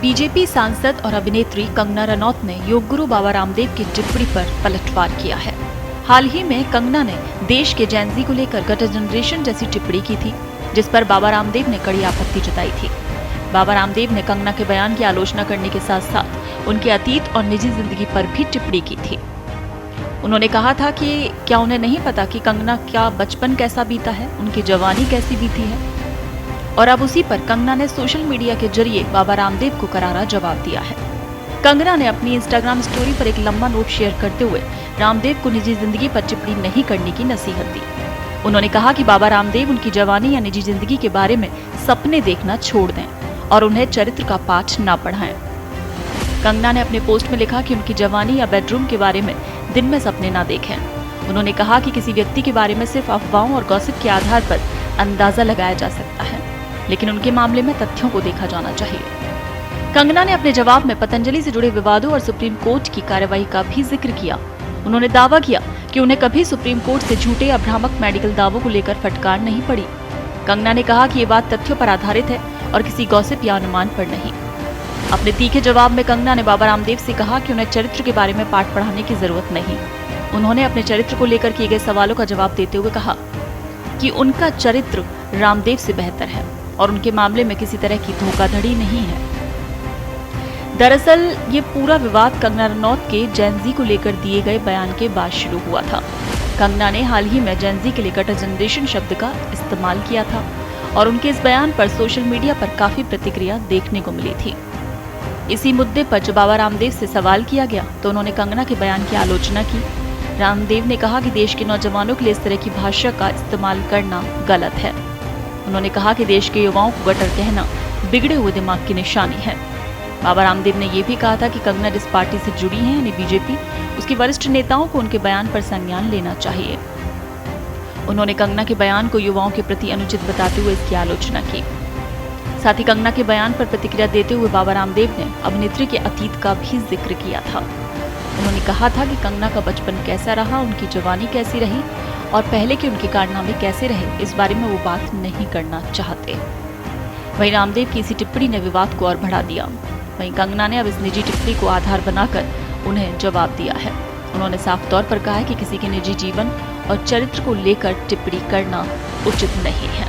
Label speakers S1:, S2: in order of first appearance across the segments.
S1: BJP सांसद और अभिनेत्री कंगना रनौत ने योग गुरु बाबा रामदेव की टिप्पणी पर पलटवार किया है। हाल ही में कंगना ने देश के जेनजी को लेकर गटर जनरेशन जैसी टिप्पणी की थी, जिस पर बाबा रामदेव ने कड़ी आपत्ति जताई थी। बाबा रामदेव ने कंगना के बयान की आलोचना करने के साथ साथ उनके अतीत और निजी जिंदगी पर भी टिप्पणी की थी। उन्होंने कहा था कि क्या उन्हें नहीं पता कि कंगना का बचपन कैसा बीता है, उनकी जवानी कैसी बीती है। और अब उसी पर कंगना ने सोशल मीडिया के जरिए बाबा रामदेव को करारा जवाब दिया है। कंगना ने अपनी इंस्टाग्राम स्टोरी पर एक लंबा नोट शेयर करते हुए रामदेव को निजी जिंदगी पर टिप्पणी नहीं करने की नसीहत दी। उन्होंने कहा कि बाबा रामदेव उनकी जवानी या निजी जिंदगी के बारे में सपने देखना छोड़ दें और उन्हें चरित्र का पाठ न पढ़ाएं। कंगना ने अपने पोस्ट में लिखा कि उनकी जवानी या बेडरूम के बारे में दिन में सपने न देखें। उन्होंने कहा कि किसी व्यक्ति के बारे में सिर्फ अफवाहों और गॉसिप के आधार पर अंदाजा लगाया जा सकता है, लेकिन उनके मामले में तथ्यों को देखा जाना चाहिए। कंगना ने अपने जवाब में पतंजलि से जुड़े विवादों और सुप्रीम कोर्ट की कार्यवाही का भी जिक्र किया। उन्होंने दावा किया कि उन्हें कभी सुप्रीम कोर्ट से झूठे या भ्रामक मेडिकल दावों को लेकर फटकार नहीं पड़ी। कंगना ने कहा कि ये बात तथ्यों पर आधारित है और किसी गॉसिप या अनुमान पर नहीं। अपने तीखे जवाब में कंगना ने बाबा रामदेव से कहा कि उन्हें चरित्र के बारे में पाठ पढ़ाने की जरूरत नहीं। उन्होंने अपने चरित्र को लेकर किए गए सवालों का जवाब देते हुए कहा कि उनका चरित्र रामदेव से बेहतर है और उनके मामले में किसी तरह की धोखाधड़ी नहीं है। दरअसल ये पूरा विवाद कंगना रनौत के जेनजी को लेकर दिए गए बयान के बाद शुरू हुआ था। कंगना ने हाल ही में जेनजी के लिए गटर जनरेशन शब्द का इस्तेमाल किया था और उनके इस बयान पर सोशल मीडिया पर काफी प्रतिक्रिया देखने को मिली थी। इसी मुद्दे पर जब बाबा रामदेव से सवाल किया गया तो उन्होंने कंगना के बयान की आलोचना की। रामदेव ने कहा कि देश के नौजवानों के लिए इस तरह की भाषा का इस्तेमाल करना गलत है। उन्होंने कहा कि देश के युवाओं को गटर कहना बिगड़े हुए दिमाग की निशानी है। बाबा रामदेव ने यह भी कहा था कि कंगना जिस पार्टी से जुड़ी हैं यानी बीजेपी, उसके वरिष्ठ नेताओं को उनके बयान पर संज्ञान लेना चाहिए। उन्होंने कंगना के बयान को युवाओं के प्रति अनुचित बताते हुए इसकी आलोचना की। साथ ही कंगना के बयान पर प्रतिक्रिया देते हुए बाबा रामदेव ने अभिनेत्री के अतीत का भी जिक्र किया था। उन्होंने कहा था कि कंगना का बचपन कैसा रहा, उनकी जवानी कैसी रही और पहले के उनके कारनामे कैसे रहे, इस बारे में वो बात नहीं करना चाहते। वहीं रामदेव की इसी टिप्पणी ने विवाद को और बढ़ा दिया। वहीं कंगना ने अब इस निजी टिप्पणी को आधार बनाकर उन्हें जवाब दिया है। उन्होंने साफ तौर पर कहा है कि किसी के निजी जीवन और चरित्र को लेकर टिप्पणी करना उचित नहीं है।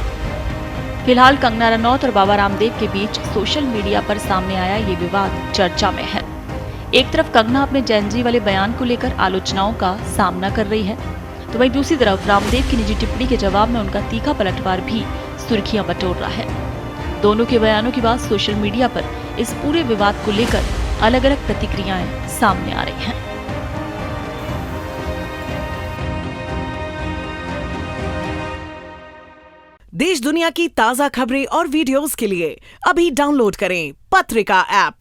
S1: फिलहाल कंगना रनौत और बाबा रामदेव के बीच सोशल मीडिया पर सामने आया ये विवाद चर्चा में है। एक तरफ कंगना अपने जेनजी वाले बयान को लेकर आलोचनाओं का सामना कर रही है, तो वहीं दूसरी तरफ रामदेव की निजी टिप्पणी के जवाब में उनका तीखा पलटवार भी सुर्खियां बटोर रहा है। दोनों के बयानों के बाद सोशल मीडिया पर इस पूरे विवाद को लेकर अलग अलग प्रतिक्रियाएं सामने आ रही हैं।
S2: देश दुनिया की ताजा खबरें और वीडियोस के लिए अभी डाउनलोड करें पत्रिका ऐप।